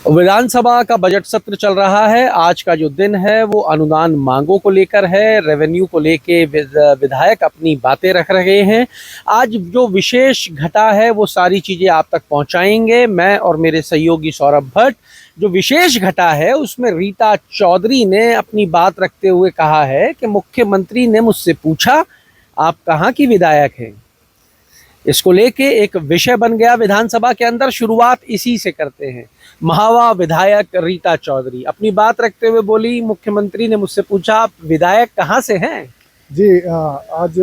विधानसभा का बजट सत्र चल रहा है। आज का जो दिन है वो अनुदान मांगों को लेकर है। रेवेन्यू को लेके विधायक अपनी बातें रख रहे हैं। आज जो विशेष घटा है वो सारी चीज़ें आप तक पहुंचाएंगे मैं और मेरे सहयोगी सौरभ भट्ट। जो विशेष घटा है उसमें रीता चौधरी ने अपनी बात रखते हुए कहा है कि मुख्यमंत्री ने मुझसे पूछा आप कहाँ की विधायक हैं। इसको लेके एक विषय बन गया विधानसभा के अंदर। शुरुआत इसी से करते हैं। महावा विधायक रीता चौधरी अपनी बात रखते हुए बोली, मुख्यमंत्री ने मुझसे पूछा आप विधायक कहाँ से हैं। जी आज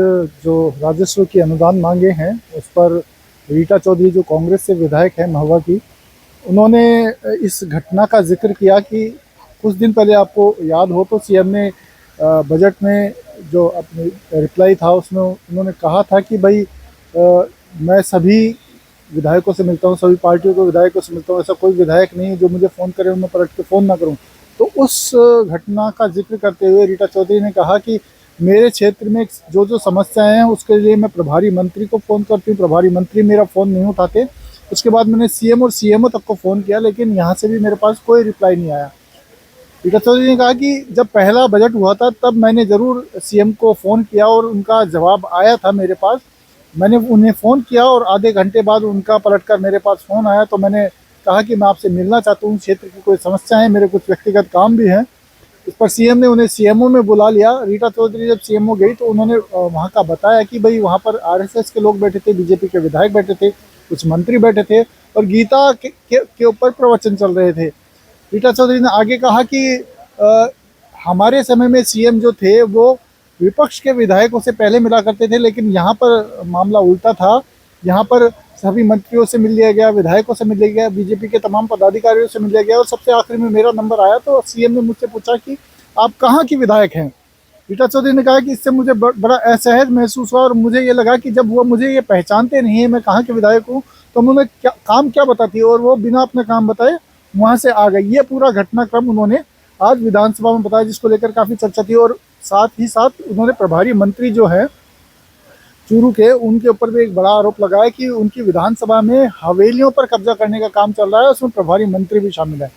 जो राजस्व की अनुदान मांगे हैं उस पर रीता चौधरी जो कांग्रेस से विधायक है महुआ की, उन्होंने इस घटना का जिक्र किया कि कुछ दिन पहले आपको याद हो तो सीएम ने बजट में जो अपनी रिप्लाई था उसमें उन्होंने कहा था कि भाई मैं सभी विधायकों से मिलता हूँ, सभी पार्टियों के विधायकों से मिलता हूँ, ऐसा कोई विधायक नहीं जो मुझे फ़ोन करे मैं पलट के फ़ोन ना करूँ। तो उस घटना का जिक्र करते हुए रीता चौधरी ने कहा कि मेरे क्षेत्र में जो जो समस्याएं हैं उसके लिए मैं प्रभारी मंत्री को फ़ोन करती हूँ, प्रभारी मंत्री मेरा फ़ोन नहीं उठाते। उसके बाद मैंने सीएम और सीएमओ तक को फ़ोन किया लेकिन यहाँ से भी मेरे पास कोई रिप्लाई नहीं आया। रीता चौधरी ने कहा कि जब पहला बजट हुआ था तब मैंने ज़रूर सीएम को फ़ोन किया और उनका जवाब आया था मेरे पास। मैंने उन्हें फ़ोन किया और आधे घंटे बाद उनका पलटकर मेरे पास फ़ोन आया तो मैंने कहा कि मैं आपसे मिलना चाहता हूँ, क्षेत्र की कोई समस्या है, मेरे कुछ व्यक्तिगत काम भी हैं। इस पर सीएम ने उन्हें सीएमओ में बुला लिया। रीता चौधरी जब सीएमओ गई तो उन्होंने वहाँ का बताया कि भाई वहाँ पर आरएसएस के लोग बैठे थे, बीजेपी के विधायक बैठे थे, कुछ मंत्री बैठे थे और गीता के ऊपर प्रवचन चल रहे थे। रीता चौधरी ने आगे कहा कि हमारे समय में सीएम जो थे वो विपक्ष के विधायकों से पहले मिला करते थे लेकिन यहाँ पर मामला उल्टा था। यहाँ पर सभी मंत्रियों से मिल लिया गया, विधायकों से मिल लिया गया, बीजेपी के तमाम पदाधिकारियों से मिल लिया गया और सबसे आखिरी में मेरा नंबर आया तो सीएम ने मुझसे पूछा कि आप कहाँ की विधायक हैं। रीता चौधरी ने कहा कि इससे मुझे बड़ा असहज महसूस हुआ और मुझे ये लगा कि जब वो मुझे ये पहचानते नहीं है मैं कहाँ के विधायक हूँ तो उन्होंने काम क्या बताती और वो बिना अपने काम बताए वहाँ से आ गई। ये पूरा घटनाक्रम उन्होंने आज विधानसभा में बताया जिसको लेकर काफ़ी चर्चा थी और साथ ही साथ उन्होंने प्रभारी मंत्री जो है चूरू के उनके ऊपर भी एक बड़ा आरोप लगाया कि उनकी विधानसभा में हवेलियों पर कब्जा करने का काम चल रहा है, उसमें प्रभारी मंत्री भी शामिल है।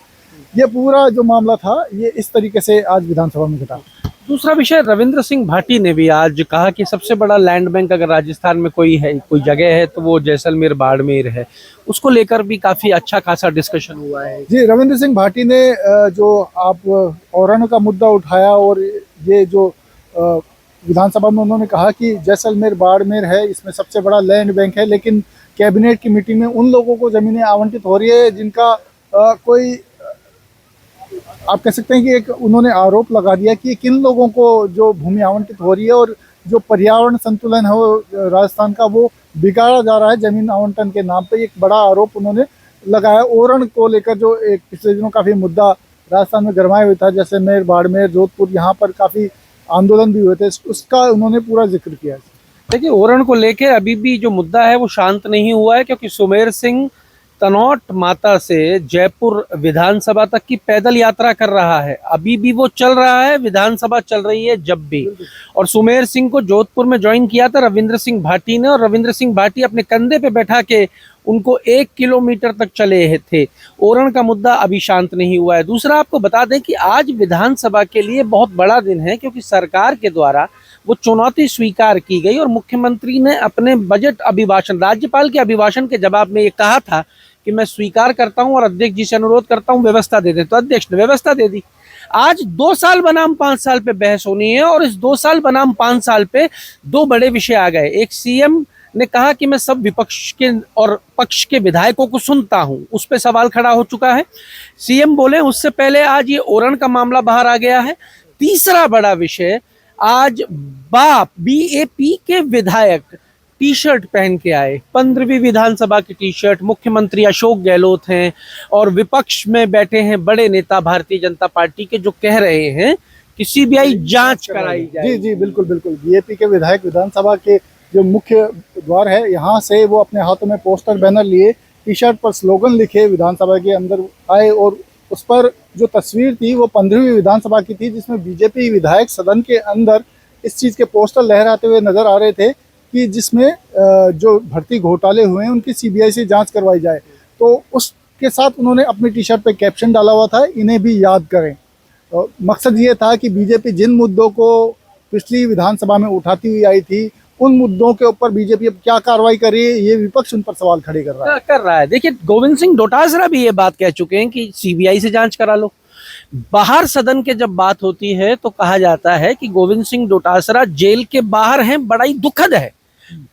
ये पूरा जो मामला था ये इस तरीके से आज विधानसभा में घटा। दूसरा विषय, रविंद्र सिंह भाटी ने भी आज कहा कि सबसे बड़ा लैंड बैंक अगर राजस्थान में कोई है, कोई जगह है तो वो जैसलमेर बाड़मेर है। उसको लेकर भी काफी अच्छा खासा डिस्कशन हुआ है। जी, रविंद्र सिंह भाटी ने जो आप औरंग का मुद्दा उठाया और ये जो विधानसभा में उन्होंने कहा कि जैसलमेर बाड़मेर है, इसमें सबसे बड़ा लैंड बैंक है लेकिन कैबिनेट की मीटिंग में उन लोगों को ज़मीनें आवंटित हो रही है जिनका कोई आप कह सकते हैं कि एक उन्होंने आरोप लगा दिया कि किन लोगों को जो भूमि आवंटित हो रही है और जो पर्यावरण संतुलन है वो राजस्थान का वो बिगाड़ा जा रहा है जमीन आवंटन के नाम पे। एक बड़ा आरोप उन्होंने लगाया ओरण को लेकर जो एक पिछले दिनों काफ़ी मुद्दा राजस्थान में गरमाया हुआ था, जैसे मेर बाड़मेर जोधपुर यहाँ पर काफ़ी आंदोलन भी हुए थे, उसका उन्होंने पूरा जिक्र किया। देखिए, ओरण को लेकर अभी भी जो मुद्दा है वो शांत नहीं हुआ है क्योंकि सुमेर सिंह तनौट माता से जयपुर विधानसभा तक की पैदल यात्रा कर रहा है। अभी भी वो चल रहा है, विधानसभा चल रही है जब भी। और सुमेर सिंह को जोधपुर में ज्वाइन किया था रविंद्र सिंह भाटी ने और रविंद्र सिंह भाटी अपने कंधे पे बैठा के उनको 1 किलोमीटर तक चले थे। ओरण का मुद्दा अभी शांत नहीं हुआ है। दूसरा, आपको बता दें कि आज विधानसभा के लिए बहुत बड़ा दिन है क्योंकि सरकार के द्वारा वो चुनौती स्वीकार की गई और मुख्यमंत्री ने अपने बजट अभिभाषण, राज्यपाल के अभिभाषण के जवाब में ये कहा था कि मैं स्वीकार करता हूं और अध्यक्ष जी से अनुरोध करता हूं व्यवस्था दे दें। तो अध्यक्ष ने व्यवस्था दे दी। आज 2 साल बनाम 5 साल पे बहस होनी है और इस 2 साल बनाम 5 साल पे 2 बड़े विषय आ गए। एक, सीएम ने कहा कि मैं सब विपक्ष के और पक्ष के विधायकों को सुनता हूं, उस पर सवाल खड़ा हो चुका है। सीएम बोले, उससे पहले आज ये ओरण का मामला बाहर आ गया है। तीसरा बड़ा विषय, आज बीएपी के विधायक टी शर्ट पहन के आए, 15वीं विधानसभा की टी शर्ट। मुख्यमंत्री अशोक गहलोत हैं और विपक्ष में बैठे हैं बड़े नेता भारतीय जनता पार्टी के जो कह रहे हैं कि सीबीआई जांच कराई जाए। जी जी बिल्कुल बिल्कुल। बीएपी के विधायक विधानसभा के जो मुख्य द्वार है यहाँ से वो अपने हाथों में पोस्टर बैनर लिए, टी शर्ट पर स्लोगन लिखे विधानसभा के अंदर आए और उस पर जो तस्वीर थी वो 15वीं विधानसभा की थी जिसमें बीजेपी विधायक सदन के अंदर इस चीज़ के पोस्टर लहराते हुए नजर आ रहे थे कि जिसमें जो भर्ती घोटाले हुए हैं उनकी सीबीआई से जांच करवाई जाए। तो उस के साथ उन्होंने अपनी टी शर्ट पे कैप्शन डाला हुआ था, इन्हें भी याद करें। मकसद ये था कि बीजेपी जिन मुद्दों को पिछली विधानसभा में उठाती हुई आई थी, उन मुद्दों के ऊपर बीजेपी अब क्या कार्रवाई कर रही है, ये विपक्ष उन पर सवाल खड़े कर रहा है। देखिए, गोविंद सिंह डोटासरा भी ये बात कह चुके हैं कि सीबीआई से जांच करा लो। बाहर सदन के जब बात होती है तो कहा जाता है कि गोविंद सिंह डोटासरा जेल के बाहर हैं, बड़ा ही दुखद है।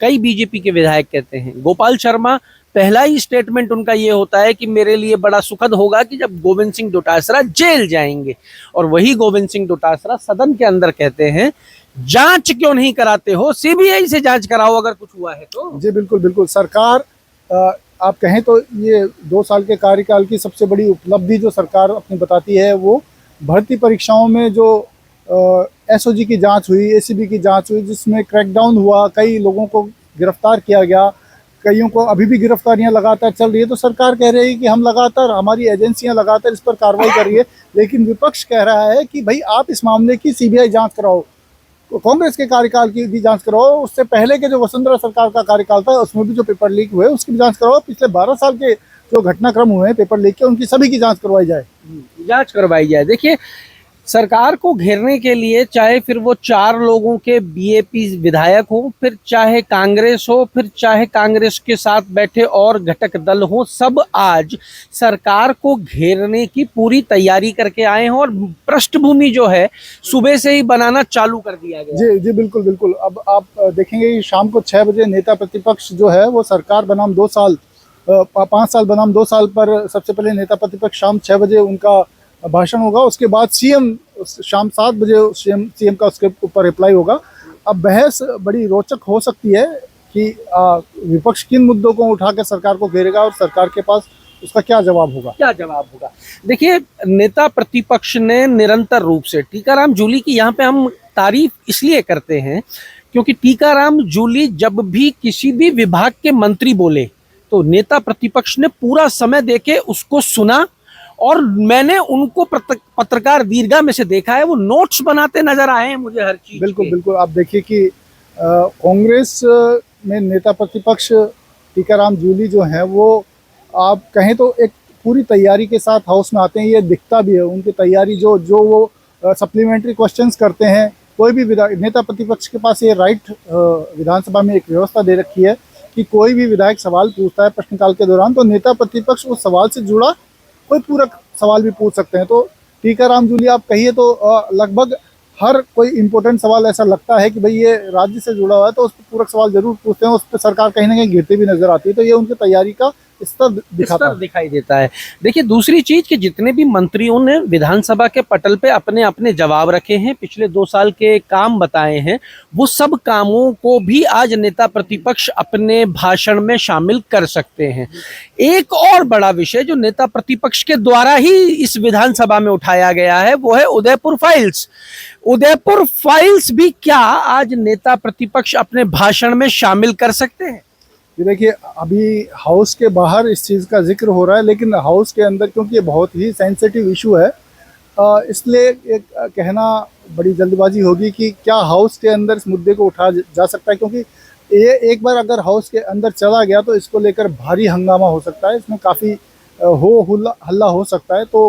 कई बीजेपी के विधायक कहते हैं। गोपाल शर्मा, पहला ही स्टेटमेंट उनका ये होता है कि मेरे लिए बड़ा सुखद होगा कि जब गोविंद सिंह डोटासरा जेल जाएंगे। और वही गोविंद सिंह डोटासरा सदन के अंदर कहते हैं, जांच क्यों नहीं कराते हो, सीबीआई से जांच कराओ अगर कुछ हुआ है तो। जी बिल्कुल बिल्कुल। सरकार, आप कहें तो ये 2 साल के कार्यकाल की सबसे बड़ी उपलब्धि जो सरकार अपनी बताती है, वो भर्ती परीक्षाओं में जो एसओजी की जांच हुई, एसीबी की जांच हुई, जिसमें क्रैकडाउन हुआ, कई लोगों को गिरफ्तार किया गया, कईयों को अभी भी गिरफ्तारियां लगातार चल रही है। तो सरकार कह रही है कि हम लगातार, हमारी एजेंसियां लगातार इस पर कार्रवाई कर रही है, लेकिन विपक्ष कह रहा है कि भाई आप इस मामले की सीबीआई जांच कराओ, कांग्रेस के कार्यकाल की भी जांच कराओ, उससे पहले के जो वसुंधरा सरकार का कार्यकाल था उसमें भी जो पेपर लीक हुए उसकी भी जांच कराओ, पिछले 12 साल के जो घटनाक्रम हुए हैं पेपर लीक के, उनकी सभी की जांच करवाई जाए। देखिए, सरकार को घेरने के लिए चाहे फिर वो 4 लोगों के बीएपी विधायक हो, फिर चाहे कांग्रेस हो, फिर चाहे कांग्रेस के साथ बैठे और घटक दल हो, सब आज सरकार को घेरने की पूरी तैयारी करके आए हैं और पृष्ठभूमि जो है सुबह से ही बनाना चालू कर दिया गया। जी जी बिल्कुल बिल्कुल। अब आप देखेंगे कि शाम को 6 बजे नेता प्रतिपक्ष जो है वो सरकार बनाम 2 साल, 5 साल बनाम 2 साल पर सबसे पहले नेता प्रतिपक्ष शाम 6 बजे उनका भाषण होगा। उसके बाद सीएम शाम 7 बजे सीएम का उसके ऊपर रिप्लाई होगा। अब बहस बड़ी रोचक हो सकती है कि विपक्ष किन मुद्दों को उठा के सरकार को घेरेगा और सरकार के पास उसका क्या जवाब होगा। देखिए, नेता प्रतिपक्ष ने निरंतर रूप से टीकाराम जूली की यहाँ पे हम तारीफ इसलिए करते हैं क्योंकि टीकाराम जूली जब भी किसी भी विभाग के मंत्री बोले तो नेता प्रतिपक्ष ने पूरा समय देके उसको सुना, और मैंने उनको पत्रकार दीर्घा में से देखा है, वो नोट्स बनाते नजर आए हैं मुझे हर चीज। बिल्कुल बिल्कुल। आप देखिए कि कांग्रेस में नेता प्रतिपक्ष टीकाराम जूली जो हैं वो आप कहें तो एक पूरी तैयारी के साथ हाउस में आते हैं, ये दिखता भी है उनकी तैयारी। जो वो सप्लीमेंट्री क्वेश्चंस करते हैं, कोई भी नेता प्रतिपक्ष के पास ये राइट विधानसभा में एक व्यवस्था दे रखी है कि कोई भी विधायक सवाल पूछता है प्रश्नकाल के दौरान तो नेता प्रतिपक्ष उस सवाल से जुड़ा कोई पूरक सवाल भी पूछ सकते हैं। तो टीकाराम जूली आप कहिए तो लगभग हर कोई इम्पोर्टेंट सवाल ऐसा लगता है कि भाई ये राज्य से जुड़ा हुआ है तो उस पर पूरक सवाल जरूर पूछते हैं, उस पर सरकार कहीं ना कहीं गिरती भी नजर आती है। तो ये उनकी तैयारी का स्तर दिखाई देता है। देखिए, दूसरी चीज कि जितने भी मंत्रियों ने विधानसभा के पटल पे अपने अपने जवाब रखे हैं, पिछले 2 साल के काम बताए हैं, वो सब कामों को भी आज नेता प्रतिपक्ष अपने भाषण में शामिल कर सकते हैं। एक और बड़ा विषय जो नेता प्रतिपक्ष के द्वारा ही इस विधानसभा में उठाया गया है वो है उदयपुर फाइल्स। उदयपुर फाइल्स भी क्या आज नेता प्रतिपक्ष अपने भाषण में शामिल कर सकते हैं? ये देखिए, अभी हाउस के बाहर इस चीज़ का जिक्र हो रहा है, लेकिन हाउस के अंदर क्योंकि ये बहुत ही सेंसिटिव इशू है, इसलिए एक कहना बड़ी जल्दबाजी होगी कि क्या हाउस के अंदर इस मुद्दे को उठाया जा सकता है, क्योंकि ये एक बार अगर हाउस के अंदर चला गया तो इसको लेकर भारी हंगामा हो सकता है, इसमें काफ़ी हल्ला हो सकता है। तो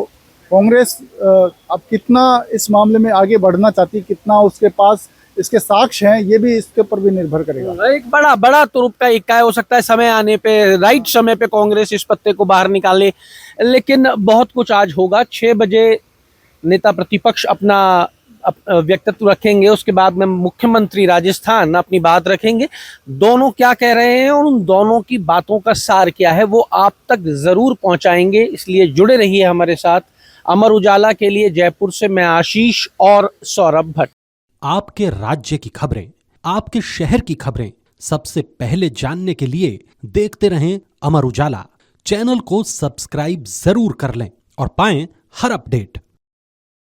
कांग्रेस अब कितना इस मामले में आगे बढ़ना चाहती, कितना उसके पास इसके साक्ष्य हैं, ये भी इसके ऊपर भी निर्भर करेगा। एक बड़ा तुरुप का इक्का हो सकता है, समय आने पे, राइट समय पे कांग्रेस इस पत्ते को बाहर निकाले। लेकिन बहुत कुछ आज होगा। 6 बजे नेता प्रतिपक्ष अपना व्यक्तित्व रखेंगे, उसके बाद में मुख्यमंत्री राजस्थान अपनी बात रखेंगे। दोनों क्या कह रहे हैं और उन दोनों की बातों का सार क्या है वो आप तक जरूर पहुंचाएंगे, इसलिए जुड़े रहिए हमारे साथ। अमर उजाला के लिए जयपुर से मैं आशीष और सौरभ भट्ट। आपके राज्य की खबरें, आपके शहर की खबरें सबसे पहले जानने के लिए देखते रहें अमर उजाला। चैनल को सब्सक्राइब जरूर कर लें और पाएं हर अपडेट।